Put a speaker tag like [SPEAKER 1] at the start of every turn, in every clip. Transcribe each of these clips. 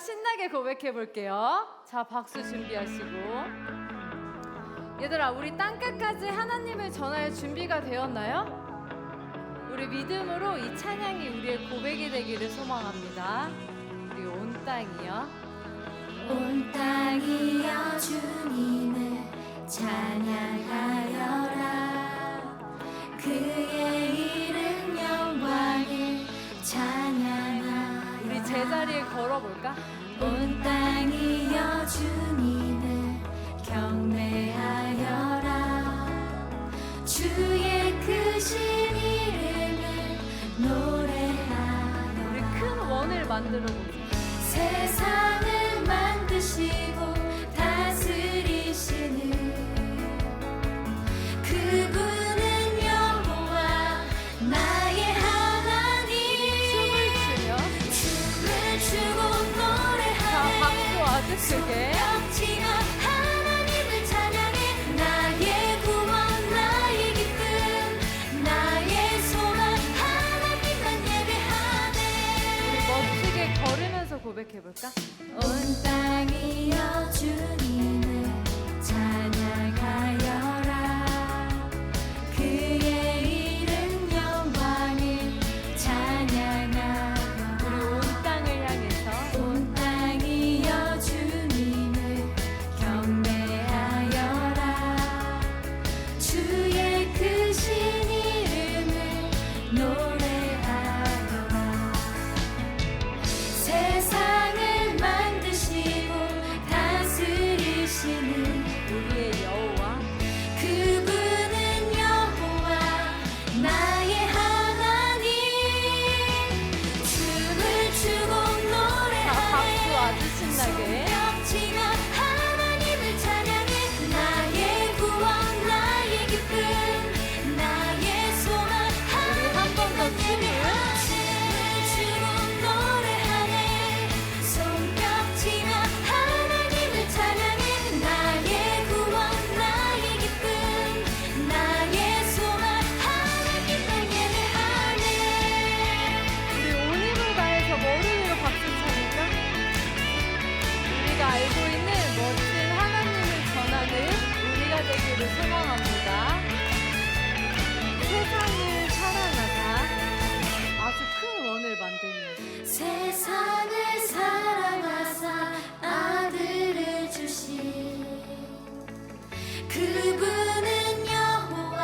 [SPEAKER 1] 신나게 고백해 볼게요. 자, 박수 준비하시고. 얘들아, 우리 땅끝까지 하나님을 전할 준비가 되었나요? 우리 믿음으로 이 찬양이 우리의 고백이 되기를 소망합니다. 우리 온 땅이요.
[SPEAKER 2] 온 땅이여 주님을 찬양하여라. 그의 이름 영광을 찬양하여라.
[SPEAKER 1] 우리 제자리에 걸어볼까?
[SPEAKER 2] 온 땅이여 주님을 경배하여라. 주의 크신 이름을 노래하여라.
[SPEAKER 1] 우리 큰 원을 만들어 보자.
[SPEAKER 2] 세상을 만드시고 다스리시는 그분은 여호와 나의 하나님. 춤을 추고 노래하네.
[SPEAKER 1] 자, 박수 아주 크게.
[SPEAKER 2] 손뼉치며 하나님을 찬양해. 나의 구원 나의 기쁨 나의 소망 하나님만 예배하네.
[SPEAKER 1] 우리 멋지게 걸으면서 고백해볼까?
[SPEAKER 2] 온 땅이여 주님을 찬양하여라. 그의 이름 영광을 찬양하여라.
[SPEAKER 1] 우리 온 땅을 향해서
[SPEAKER 2] 온 땅이여 주님을 경배하여라. 주의 크신 이름을 노래하여라. 세상을 만드시고 다스리시는
[SPEAKER 1] 우리의 여호와
[SPEAKER 2] 그분은 여호와 나의 하나님. 춤을 추고
[SPEAKER 1] 자, 박수
[SPEAKER 2] 노래하네.
[SPEAKER 1] 아주 신나게.
[SPEAKER 2] 손뼉치며 하나님을 찬양해. 나의 구원 나의 기쁨 나의 소망
[SPEAKER 1] 우리 한 번 더 춤을.
[SPEAKER 2] 춤을 추고 노래하네. 손뼉치며 하나님을 찬양해. 나의 구원 나의 기쁨 나의 소망 하나님만 예배하네.
[SPEAKER 1] 우리 온 힘을 다해서 머리 위로 박수 차니까 우리가 알고 있는 멋진 하나님을 전하는 우리가 되기를 소망합니다. 세상을 사랑하자. 아주 큰 원을 만들면서
[SPEAKER 2] 세상을 사랑하사 아들을 주신 그분은 여호와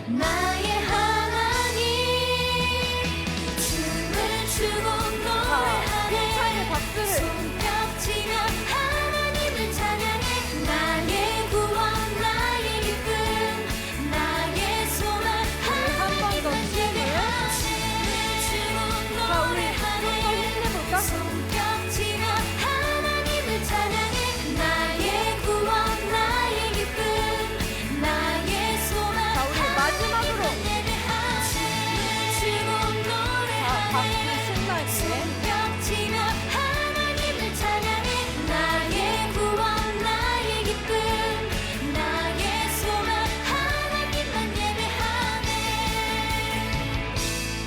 [SPEAKER 2] 나의 하나님. 춤을 추고 노래하네.
[SPEAKER 1] 힘차게 박수를.
[SPEAKER 2] 손뼉치며 하나님을 찬양해. 나의 구원 나의 기쁨 나의 소망
[SPEAKER 1] 한번 더 자, 우리 한번 힘내볼까?
[SPEAKER 2] 손뼉치며 하나님을 찬양해. 나의 구원 나의 기쁨 나의 소망
[SPEAKER 1] 자, 우리 마지막으로. 박수 신나게.
[SPEAKER 2] 손뼉치며 하나님을 찬양해. 나의 구원 나의 기쁨 나의 소망 하나님만 예배하네.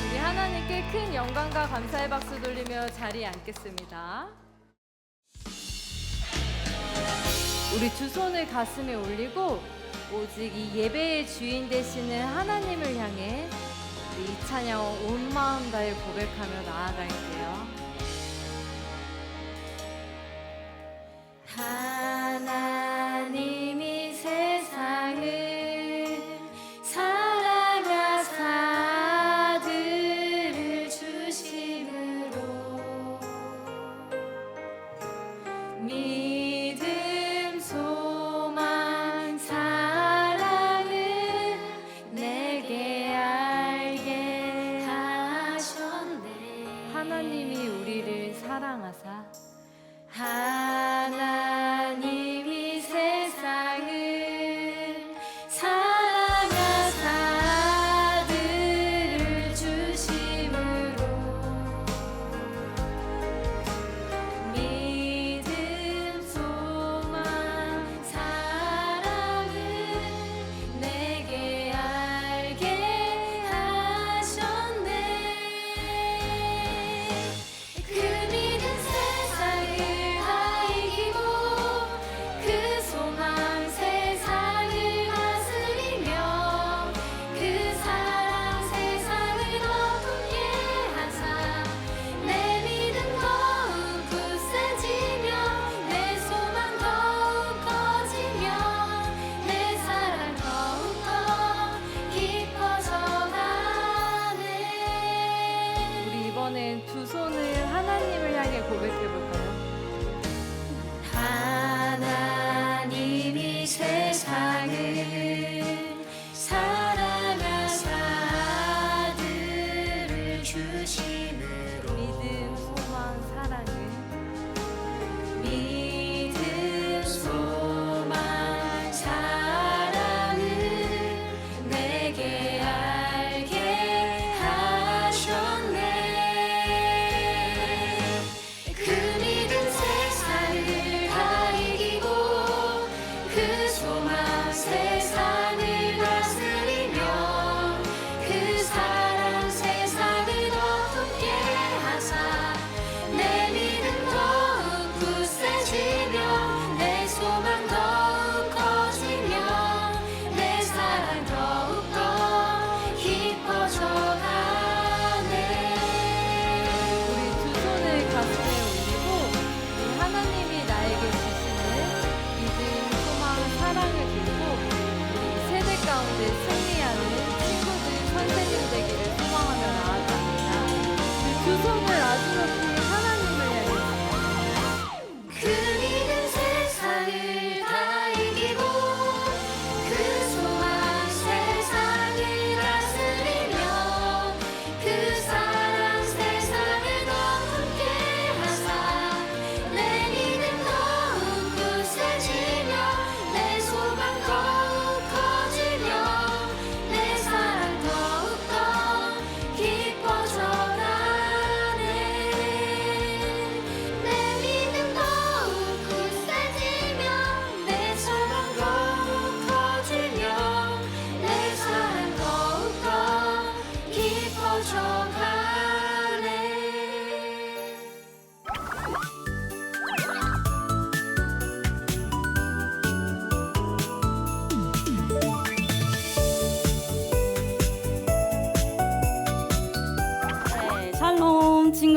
[SPEAKER 1] 우리 하나님께 큰 영광과 감사의 박수 돌리며 자리에 앉겠습니다. 우리 두 손을 가슴에 올리고 오직 이 예배의 주인 되시는 하나님을 향해 우리 이 찬양 온 마음 다해 고백하며 나아갈게요.
[SPEAKER 2] 하나님이 세상을 사랑하사 아들을 주심으로 믿음 소망 사랑을 내게 알게 하셨네.
[SPEAKER 1] 하나님이 우리를 사랑하사
[SPEAKER 2] 하나님이 세상을 사랑하사 아들을 주심으로 믿음 소망 사랑을 내게 알게 하셨네. 그 믿음 세상에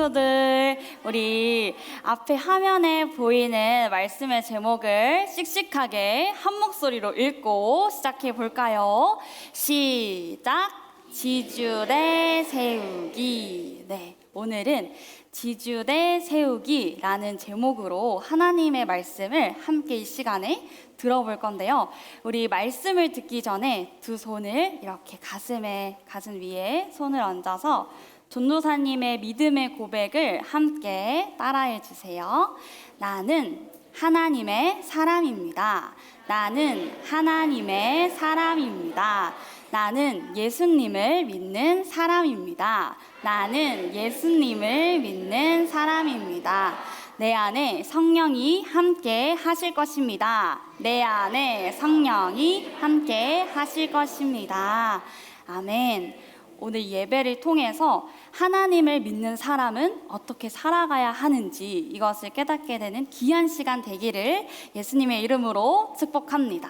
[SPEAKER 3] 친구들, 우리 앞에 화면에 보이는 말씀의 제목을 씩씩하게 한 목소리로 읽고 시작해 볼까요? 시작! 지주대 세우기. 네, 오늘은 지주대 세우기라는 제목으로 하나님의 말씀을 함께 이 시간에 들어볼 건데요. 우리 말씀을 듣기 전에 두 손을 이렇게 가슴 위에 손을 얹어서 전도사님의 믿음의 고백을 함께 따라해 주세요. 나는 하나님의 사람입니다. 나는 하나님의 사람입니다. 나는 예수님을 믿는 사람입니다. 나는 예수님을 믿는 사람입니다. 내 안에 성령이 함께 하실 것입니다. 내 안에 성령이 함께 하실 것입니다. 아멘. 오늘 예배를 통해서 하나님을 믿는 사람은 어떻게 살아가야 하는지 이것을 깨닫게 되는 귀한 시간 되기를 예수님의 이름으로 축복합니다.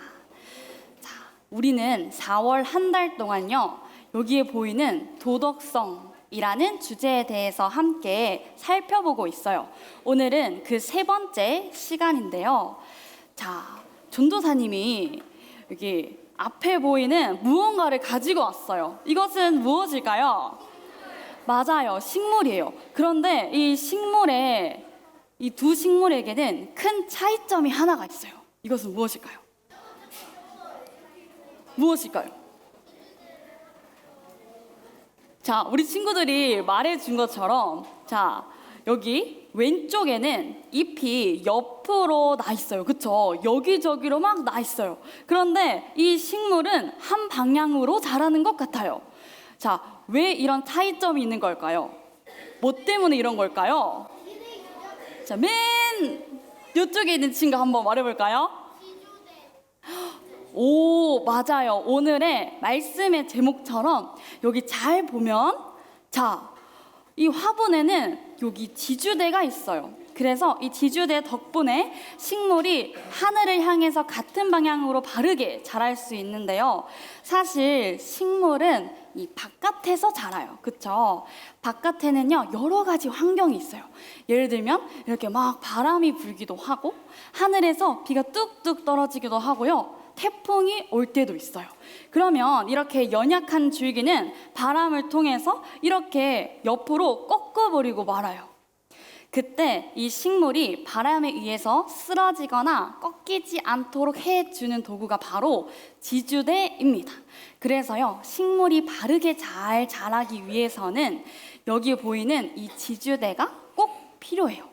[SPEAKER 3] 자, 우리는 4월 한 달 동안요, 여기에 보이는 도덕성이라는 주제에 대해서 함께 살펴보고 있어요. 오늘은 그 세 번째 시간인데요. 자, 전도사님이 여기 앞에 보이는 무언가를 가지고 왔어요. 이것은 무엇일까요? 맞아요, 식물이에요. 그런데 이 식물에, 이 두 식물에게는 큰 차이점이 하나가 있어요. 이것은 무엇일까요? 무엇일까요? 자, 우리 친구들이 말해준 것처럼, 자, 여기 왼쪽에는 잎이 옆으로 나 있어요. 그쵸? 여기저기로 막 나 있어요. 그런데 이 식물은 한 방향으로 자라는 것 같아요. 자, 왜 이런 차이점이 있는 걸까요? 뭐 때문에 이런 걸까요? 자, 맨 이쪽에 있는 친구 한번 말해볼까요? 오, 맞아요. 오늘의 말씀의 제목처럼 여기 잘 보면, 자, 이 화분에는 여기 지주대가 있어요. 그래서 이 지주대 덕분에 식물이 하늘을 향해서 같은 방향으로 바르게 자랄 수 있는데요. 사실 식물은 이 바깥에서 자라요. 그쵸? 바깥에는요, 여러 가지 환경이 있어요. 예를 들면 이렇게 막 바람이 불기도 하고, 하늘에서 비가 뚝뚝 떨어지기도 하고요. 태풍이 올 때도 있어요. 그러면 이렇게 연약한 줄기는 바람을 통해서 이렇게 옆으로 꺾어버리고 말아요. 그때 이 식물이 바람에 의해서 쓰러지거나 꺾이지 않도록 해주는 도구가 바로 지주대입니다. 그래서요, 식물이 바르게 잘 자라기 위해서는 여기 보이는 이 지주대가 꼭 필요해요.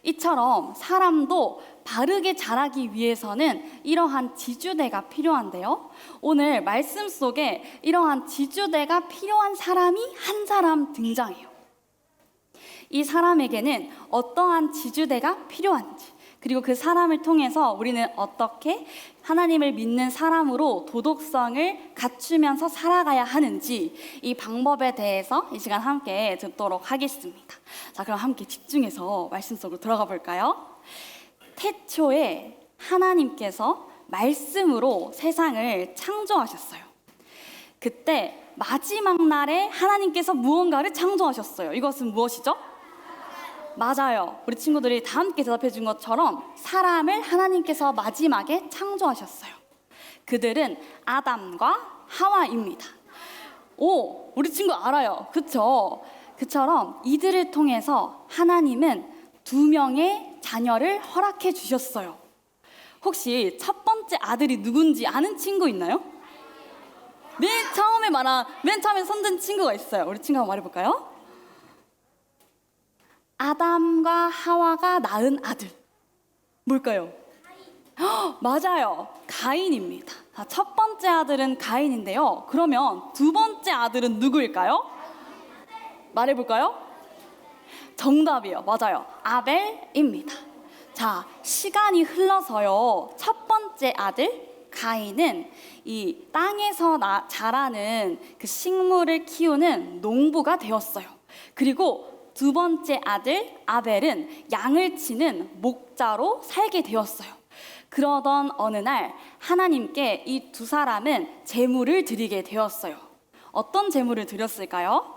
[SPEAKER 3] 이처럼 사람도 바르게 자라기 위해서는 이러한 지주대가 필요한데요. 오늘 말씀 속에 이러한 지주대가 필요한 사람이 한 사람 등장해요. 이 사람에게는 어떠한 지주대가 필요한지, 그리고 그 사람을 통해서 우리는 어떻게 하나님을 믿는 사람으로 도덕성을 갖추면서 살아가야 하는지, 이 방법에 대해서 이 시간 함께 듣도록 하겠습니다. 자, 그럼 함께 집중해서 말씀 속으로 들어가 볼까요? 태초에 하나님께서 말씀으로 세상을 창조하셨어요. 그때 마지막 날에 하나님께서 무언가를 창조하셨어요. 이것은 무엇이죠? 맞아요. 우리 친구들이 다 함께 대답해 준 것처럼 사람을 하나님께서 마지막에 창조하셨어요. 그들은 아담과 하와입니다. 오, 우리 친구 알아요. 그쵸? 그처럼 이들을 통해서 하나님은 2명의 자녀를 허락해 주셨어요. 혹시 첫 번째 아들이 누군지 아는 친구 있나요? 맨 처음에 손든 친구가 있어요. 우리 친구 한번 말해볼까요? 아담과 하와가 낳은 아들. 뭘까요? 맞아요. 가인입니다. 자, 첫 번째 아들은 가인인데요. 그러면 두 번째 아들은 누구일까요? 말해볼까요? 정답이요. 맞아요. 아벨입니다. 자, 시간이 흘러서요, 첫 번째 아들 가인은 이 땅에서 자라는 그 식물을 키우는 농부가 되었어요. 그리고 두 번째 아들 아벨은 양을 치는 목자로 살게 되었어요. 그러던 어느 날 하나님께 이 두 사람은 제물을 드리게 되었어요. 어떤 제물을 드렸을까요?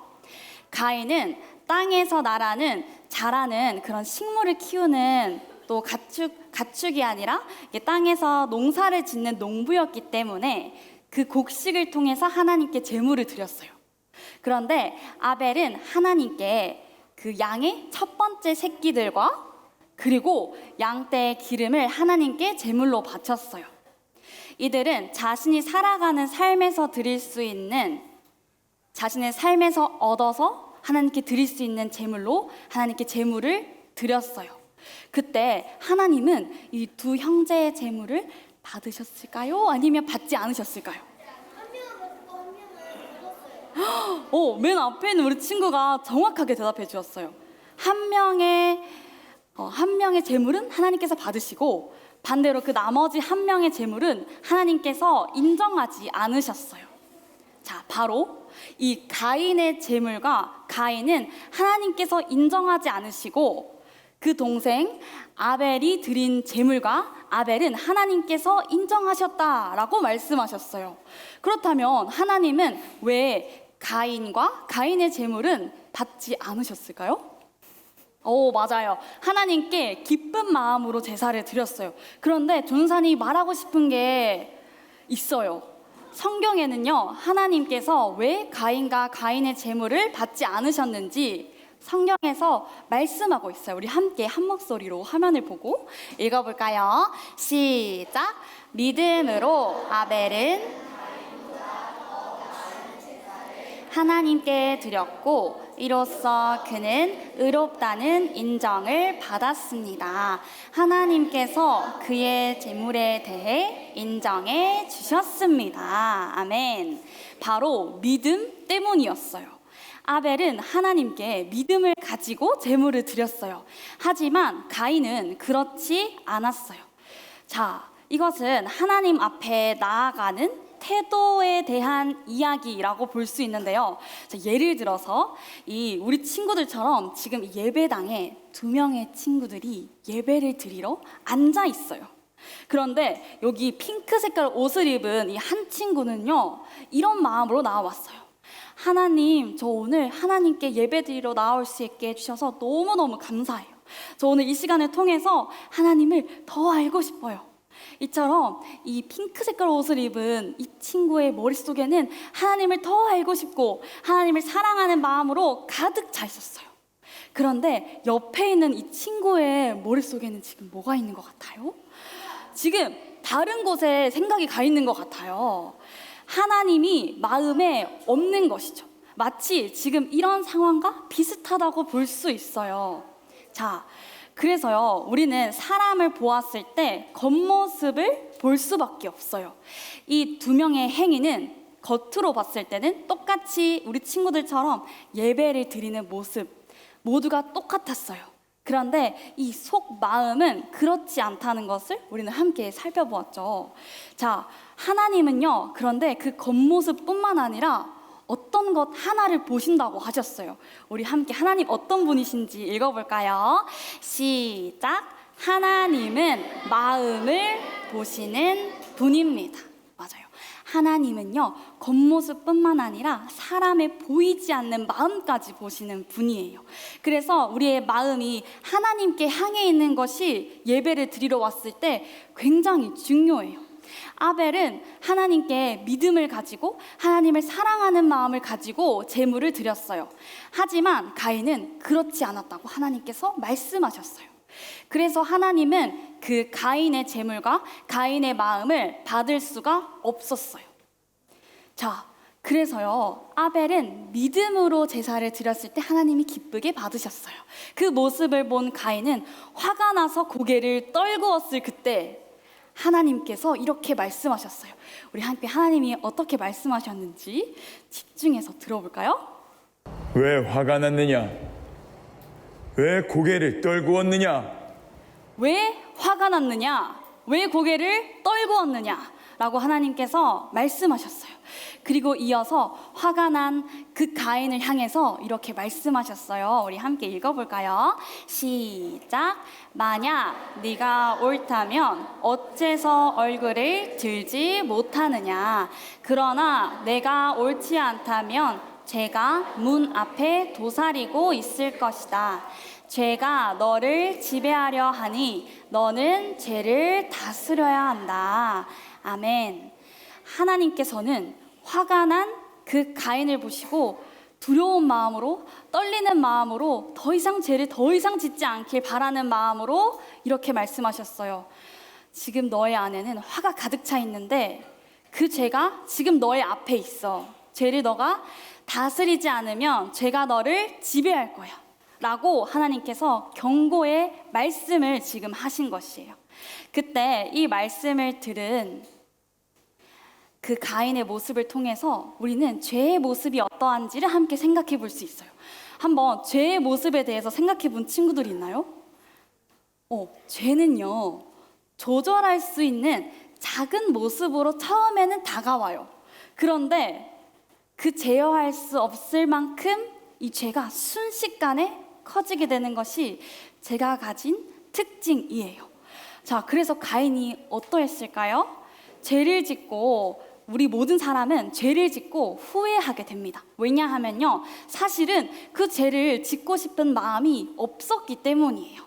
[SPEAKER 3] 가인은 땅에서 자라는 그런 식물을 키우는 또 가축이 아니라 이게 땅에서 농사를 짓는 농부였기 때문에 그 곡식을 통해서 하나님께 제물을 드렸어요. 그런데 아벨은 하나님께 그 양의 첫 번째 새끼들과 그리고 양떼의 기름을 하나님께 제물로 바쳤어요. 이들은 자신이 살아가는 삶에서 드릴 수 있는, 자신의 삶에서 얻어서 하나님께 드릴 수 있는 제물로 하나님께 제물을 드렸어요. 그때 하나님은 이 두 형제의 제물을 받으셨을까요? 아니면 받지 않으셨을까요? 맨 앞에 있는 우리 친구가 정확하게 대답해 주었어요. 한 명의 제물은 하나님께서 받으시고 반대로 그 나머지 한 명의 제물은 하나님께서 인정하지 않으셨어요. 자, 바로 이 가인의 제물과 가인은 하나님께서 인정하지 않으시고 그 동생 아벨이 드린 제물과 아벨은 하나님께서 인정하셨다라고 말씀하셨어요. 그렇다면 하나님은 왜 가인과 가인의 제물은 받지 않으셨을까요? 맞아요. 하나님께 기쁜 마음으로 제사를 드렸어요. 그런데 전사님이 말하고 싶은 게 있어요. 성경에는요, 하나님께서 왜 가인과 가인의 제물을 받지 않으셨는지 성경에서 말씀하고 있어요. 우리 함께 한 목소리로 화면을 보고 읽어볼까요? 시작! 믿음으로 아벨은 하나님께 드렸고 이로써 그는 의롭다는 인정을 받았습니다. 하나님께서 그의 제물에 대해 인정해 주셨습니다. 아멘. 바로 믿음 때문이었어요. 아벨은 하나님께 믿음을 가지고 제물을 드렸어요. 하지만 가인은 그렇지 않았어요. 자, 이것은 하나님 앞에 나아가는 태도에 대한 이야기라고 볼 수 있는데요. 자, 예를 들어서 우리 친구들처럼 지금 예배당에 2명의 친구들이 예배를 드리러 앉아 있어요. 그런데 여기 핑크 색깔 옷을 입은 이 한 친구는요, 이런 마음으로 나와왔어요. 하나님, 저 오늘 하나님께 예배 드리러 나올 수 있게 해주셔서 너무너무 감사해요. 저 오늘 이 시간을 통해서 하나님을 더 알고 싶어요. 이처럼 이 핑크 색깔 옷을 입은 이 친구의 머릿속에는 하나님을 더 알고 싶고 하나님을 사랑하는 마음으로 가득 차 있었어요. 그런데 옆에 있는 이 친구의 머릿속에는 지금 뭐가 있는 것 같아요? 지금 다른 곳에 생각이 가 있는 것 같아요. 하나님이 마음에 없는 것이죠. 마치 지금 이런 상황과 비슷하다고 볼 수 있어요. 자, 그래서요, 우리는 사람을 보았을 때 겉모습을 볼 수밖에 없어요. 이 2명의 행위는 겉으로 봤을 때는 똑같이 우리 친구들처럼 예배를 드리는 모습 모두가 똑같았어요. 그런데 이 속 마음은 그렇지 않다는 것을 우리는 함께 살펴보았죠. 자, 하나님은요, 그런데 그 겉모습뿐만 아니라 어떤 것 하나를 보신다고 하셨어요. 우리 함께 하나님 어떤 분이신지 읽어볼까요? 시작! 하나님은 마음을 보시는 분입니다. 맞아요. 하나님은요, 겉모습뿐만 아니라 사람의 보이지 않는 마음까지 보시는 분이에요. 그래서 우리의 마음이 하나님께 향해 있는 것이 예배를 드리러 왔을 때 굉장히 중요해요. 아벨은 하나님께 믿음을 가지고 하나님을 사랑하는 마음을 가지고 제물을 드렸어요. 하지만 가인은 그렇지 않았다고 하나님께서 말씀하셨어요. 그래서 하나님은 그 가인의 제물과 가인의 마음을 받을 수가 없었어요. 자, 그래서요, 아벨은 믿음으로 제사를 드렸을 때 하나님이 기쁘게 받으셨어요. 그 모습을 본 가인은 화가 나서 고개를 떨구었을 그때 하나님께서 이렇게 말씀하셨어요. 우리 함께 하나님이 어떻게 말씀하셨는지 집중해서 들어볼까요?
[SPEAKER 4] 왜 화가 났느냐? 왜 고개를 떨구었느냐?
[SPEAKER 3] 왜 화가 났느냐? 왜 고개를 떨구었느냐? 라고 하나님께서 말씀하셨어요. 그리고 이어서 화가 난 그 가인을 향해서 이렇게 말씀하셨어요. 우리 함께 읽어볼까요? 시작! 만약 네가 옳다면 어째서 얼굴을 들지 못하느냐? 그러나 내가 옳지 않다면 죄가 문 앞에 도사리고 있을 것이다. 죄가 너를 지배하려 하니 너는 죄를 다스려야 한다. 아멘. 하나님께서는 화가 난 그 가인을 보시고 두려운 마음으로, 떨리는 마음으로, 더 이상 죄를 더 이상 짓지 않길 바라는 마음으로 이렇게 말씀하셨어요. 지금 너의 안에는 화가 가득 차 있는데 그 죄가 지금 너의 앞에 있어. 죄를 너가 다스리지 않으면 죄가 너를 지배할 거야 라고 하나님께서 경고의 말씀을 지금 하신 것이에요. 그때 이 말씀을 들은 그 가인의 모습을 통해서 우리는 죄의 모습이 어떠한지를 함께 생각해 볼 수 있어요. 한번 죄의 모습에 대해서 생각해 본 친구들이 있나요? 죄는요, 조절할 수 있는 작은 모습으로 처음에는 다가와요. 그런데 그 제어할 수 없을 만큼 이 죄가 순식간에 커지게 되는 것이 제가 가진 특징이에요. 자, 그래서 가인이 어떠했을까요? 죄를 짓고, 우리 모든 사람은 죄를 짓고 후회하게 됩니다. 왜냐하면요, 사실은 그 죄를 짓고 싶은 마음이 없었기 때문이에요.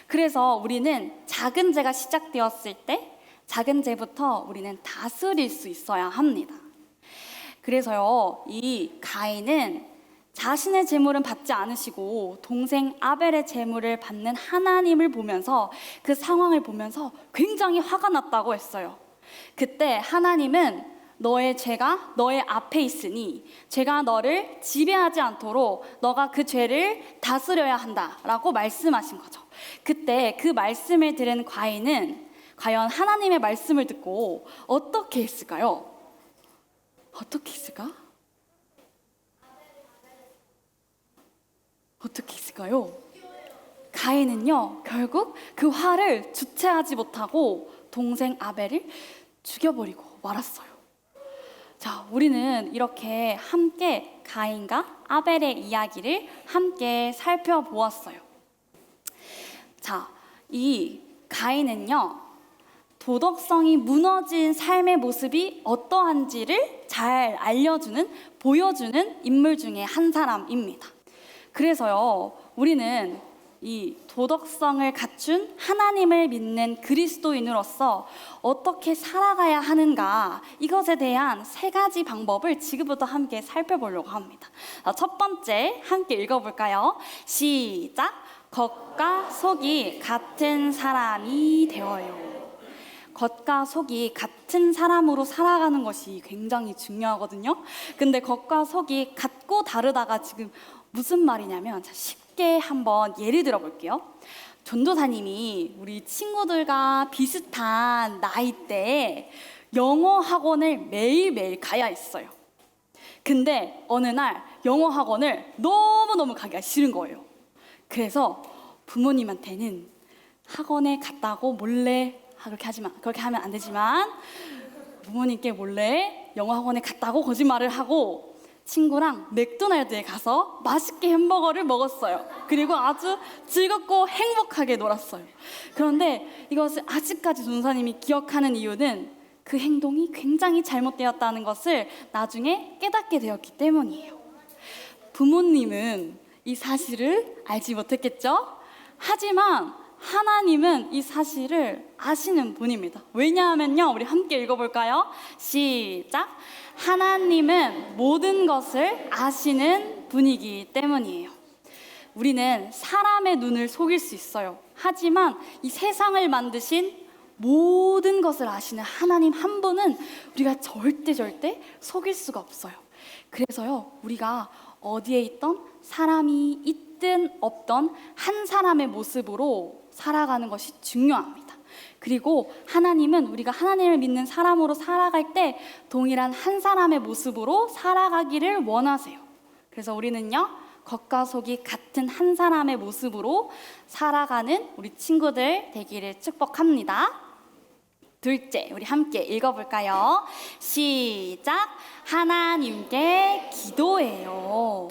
[SPEAKER 3] 그래서 우리는 작은 죄가 시작되었을 때 작은 죄부터 우리는 다스릴 수 있어야 합니다. 그래서요, 이 가인은 자신의 재물은 받지 않으시고 동생 아벨의 재물을 받는 하나님을 보면서, 그 상황을 보면서 굉장히 화가 났다고 했어요. 그때 하나님은 너의 죄가 너의 앞에 있으니 죄가 너를 지배하지 않도록 너가 그 죄를 다스려야 한다라고 말씀하신 거죠. 그때 그 말씀을 들은 가인은 과연 하나님의 말씀을 듣고 어떻게 했을까요? 어떻게 했을까? 어떻게 했을까요? 가인은요, 결국 그 화를 주체하지 못하고 동생 아벨을 죽여버리고 말았어요. 자, 우리는 이렇게 함께 가인과 아벨의 이야기를 함께 살펴보았어요. 자, 이 가인은요, 도덕성이 무너진 삶의 모습이 어떠한지를 잘 알려주는, 보여주는 인물 중에 한 사람입니다. 그래서요, 우리는 이 도덕성을 갖춘 하나님을 믿는 그리스도인으로서 어떻게 살아가야 하는가, 이것에 대한 3가지 방법을 지금부터 함께 살펴보려고 합니다. 첫 번째, 함께 읽어볼까요? 시작! 겉과 속이 같은 사람이 되어요. 겉과 속이 같은 사람으로 살아가는 것이 굉장히 중요하거든요. 근데 겉과 속이 같고 다르다가 지금 무슨 말이냐면, 쉽게 한번 예를 들어 볼게요. 전도사님이 우리 친구들과 비슷한 나이대에 영어 학원을 매일매일 가야 했어요. 근데 어느 날 영어 학원을 너무너무 가기가 싫은 거예요. 그래서 부모님한테는 학원에 갔다고 몰래, 그렇게 하면 안 되지만, 부모님께 몰래 영어 학원에 갔다고 거짓말을 하고 친구랑 맥도날드에 가서 맛있게 햄버거를 먹었어요. 그리고 아주 즐겁고 행복하게 놀았어요. 그런데 이것을 아직까지 전도사님이 기억하는 이유는 그 행동이 굉장히 잘못되었다는 것을 나중에 깨닫게 되었기 때문이에요. 부모님은 이 사실을 알지 못했겠죠? 하지만 하나님은 이 사실을 아시는 분입니다. 왜냐하면요, 우리 함께 읽어볼까요? 시작! 하나님은 모든 것을 아시는 분이기 때문이에요. 우리는 사람의 눈을 속일 수 있어요. 하지만 이 세상을 만드신 모든 것을 아시는 하나님 한 분은 우리가 절대 속일 수가 없어요. 그래서요, 우리가 어디에 있던, 사람이 있든 없던 한 사람의 모습으로 살아가는 것이 중요합니다. 그리고 하나님은 우리가 하나님을 믿는 사람으로 살아갈 때 동일한 한 사람의 모습으로 살아가기를 원하세요. 그래서 우리는요, 겉과 속이 같은 한 사람의 모습으로 살아가는 우리 친구들 되기를 축복합니다. 둘째, 우리 함께 읽어볼까요? 시작! 하나님께 기도해요.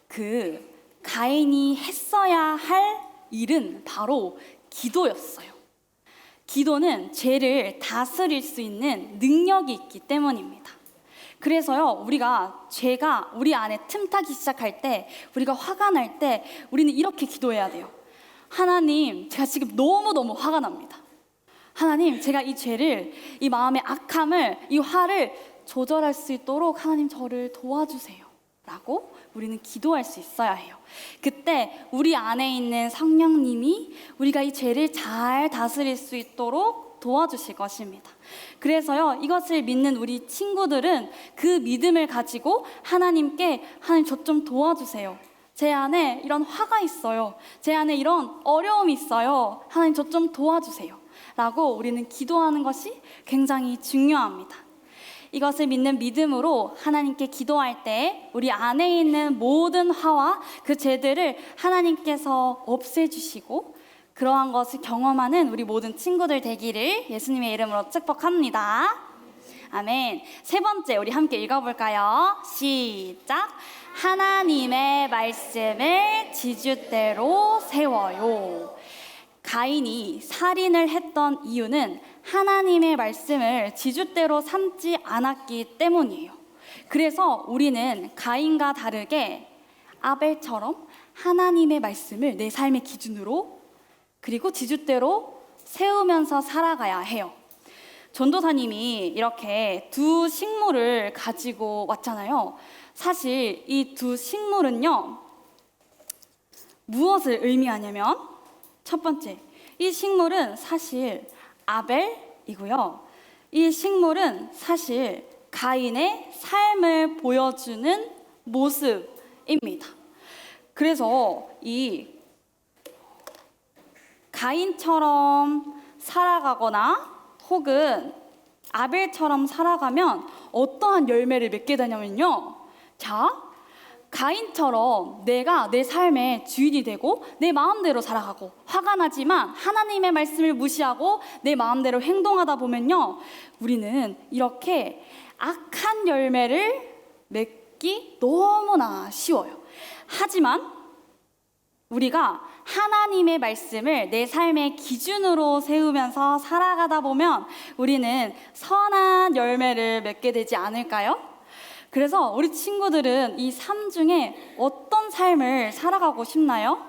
[SPEAKER 3] 그 가인이 했어야 할 일은 바로 기도였어요. 기도는 죄를 다스릴 수 있는 능력이 있기 때문입니다. 그래서요, 죄가 우리 안에 틈타기 시작할 때, 우리가 화가 날 때, 우리는 이렇게 기도해야 돼요. 하나님, 제가 지금 너무너무 화가 납니다. 하나님, 제가 이 죄를, 이 마음의 악함을, 이 화를 조절할 수 있도록 하나님 저를 도와주세요. 라고 우리는 기도할 수 있어야 해요. 그때 우리 안에 있는 성령님이 우리가 이 죄를 잘 다스릴 수 있도록 도와주실 것입니다. 그래서요, 이것을 믿는 우리 친구들은 그 믿음을 가지고 하나님께, 하나님 저 좀 도와주세요. 제 안에 이런 화가 있어요. 제 안에 이런 어려움이 있어요. 하나님 저 좀 도와주세요. 라고 우리는 기도하는 것이 굉장히 중요합니다. 이것을 믿는 믿음으로 하나님께 기도할 때 우리 안에 있는 모든 화와 그 죄들을 하나님께서 없애주시고 그러한 것을 경험하는 우리 모든 친구들 되기를 예수님의 이름으로 축복합니다. 아멘. 세 번째, 우리 함께 읽어볼까요? 시작. 하나님의 말씀을 지주대로 세워요. 가인이 살인을 했던 이유는 하나님의 말씀을 지주대로 삼지 않았기 때문이에요. 그래서 우리는 가인과 다르게 아벨처럼 하나님의 말씀을 내 삶의 기준으로 그리고 지주대로 세우면서 살아가야 해요. 전도사님이 이렇게 두 식물을 가지고 왔잖아요. 사실 이 두 식물은요, 무엇을 의미하냐면, 첫 번째, 이 식물은 사실 아벨이고요. 이 식물은 사실 가인의 삶을 보여주는 모습입니다. 그래서 이 가인처럼 살아가거나 혹은 아벨처럼 살아가면 어떠한 열매를 맺게 되냐면요. 자, 가인처럼 내가 내 삶의 주인이 되고 내 마음대로 살아가고 화가 나지만 하나님의 말씀을 무시하고 내 마음대로 행동하다 보면요, 우리는 이렇게 악한 열매를 맺기 너무나 쉬워요. 하지만 우리가 하나님의 말씀을 내 삶의 기준으로 세우면서 살아가다 보면 우리는 선한 열매를 맺게 되지 않을까요? 그래서 우리 친구들은 이 삶 중에 어떤 삶을 살아가고 싶나요?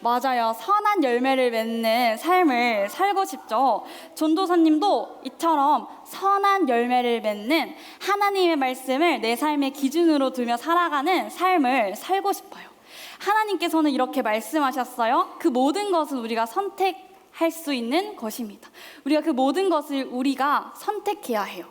[SPEAKER 3] 맞아요. 선한 열매를 맺는 삶을 살고 싶죠. 전도사님도 이처럼 선한 열매를 맺는 하나님의 말씀을 내 삶의 기준으로 두며 살아가는 삶을 살고 싶어요. 하나님께서는 이렇게 말씀하셨어요. 그 모든 것은 우리가 선택할 수 있는 것입니다. 우리가 그 모든 것을 우리가 선택해야 해요.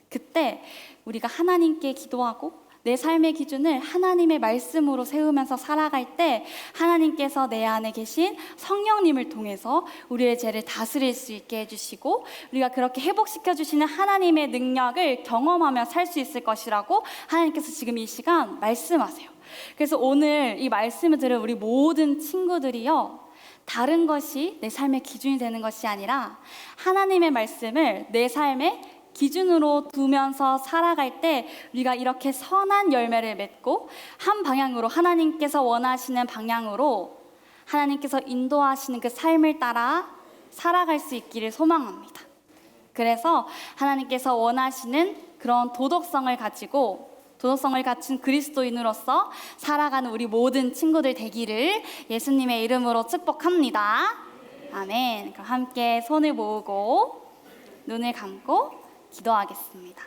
[SPEAKER 3] 그때 우리가 하나님께 기도하고 내 삶의 기준을 하나님의 말씀으로 세우면서 살아갈 때 하나님께서 내 안에 계신 성령님을 통해서 우리의 죄를 다스릴 수 있게 해주시고 우리가 그렇게 회복시켜 주시는 하나님의 능력을 경험하며 살 수 있을 것이라고 하나님께서 지금 이 시간 말씀하세요. 그래서 오늘 이 말씀을 들은 우리 모든 친구들이요, 다른 것이 내 삶의 기준이 되는 것이 아니라 하나님의 말씀을 내 삶의 기준으로 두면서 살아갈 때 우리가 이렇게 선한 열매를 맺고 한 방향으로, 하나님께서 원하시는 방향으로 하나님께서 인도하시는 그 삶을 따라 살아갈 수 있기를 소망합니다. 그래서 하나님께서 원하시는 그런 도덕성을 갖춘 그리스도인으로서 살아가는 우리 모든 친구들 되기를 예수님의 이름으로 축복합니다. 아멘. 그럼 함께 손을 모으고 눈을 감고 기도하겠습니다.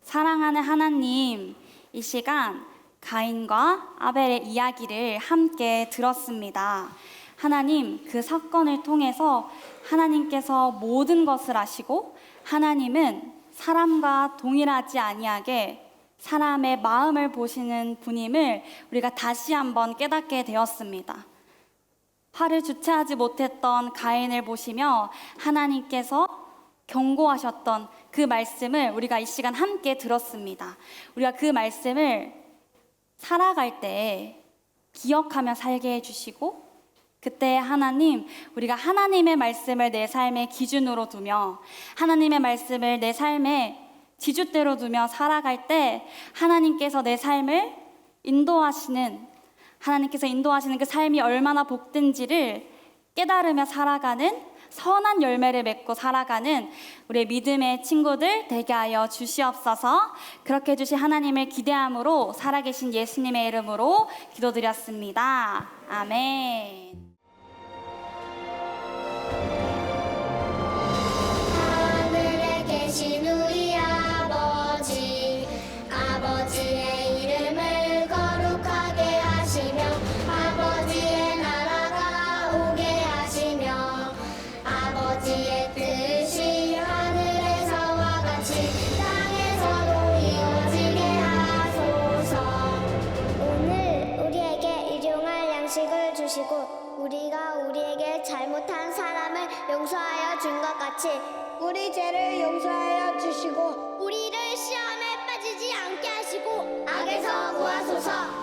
[SPEAKER 3] 사랑하는 하나님, 이 시간 가인과 아벨의 이야기를 함께 들었습니다. 하나님, 그 사건을 통해서 하나님께서 모든 것을 아시고 하나님은 사람과 동일하지 아니하게 사람의 마음을 보시는 분임을 우리가 다시 한번 깨닫게 되었습니다. 화를 주체하지 못했던 가인을 보시며 하나님께서 경고하셨던 그 말씀을 우리가 이 시간 함께 들었습니다. 우리가 그 말씀을 살아갈 때 기억하며 살게 해주시고, 그때 하나님, 우리가 하나님의 말씀을 내 삶의 기준으로 두며 하나님의 말씀을 내 삶의 지주대로 두며 살아갈 때 하나님께서 내 삶을 하나님께서 인도하시는 그 삶이 얼마나 복된지를 깨달으며 살아가는 선한 열매를 맺고 살아가는 우리 믿음의 친구들 되게 하여 주시옵소서. 그렇게 해주신 하나님을 기대함으로 살아계신 예수님의 이름으로 기도드렸습니다. 아멘.
[SPEAKER 2] 하늘에 계신 우리 아버지, 아버지의 이름을 거룩하게 하시며 아버지의 나라가 오게 하시며 아버지의 뜻이 하늘에서와 같이 땅에서도 이루어지게 하소서. 오늘 우리에게 일용할 양식을 주시고 우리가 우리에게 잘못한 사람을 용서하여 준 것 같이 우리 죄를 용서하여 주시고 우리를 시험에 빠지지 않게 하시고 악에서 구하소서.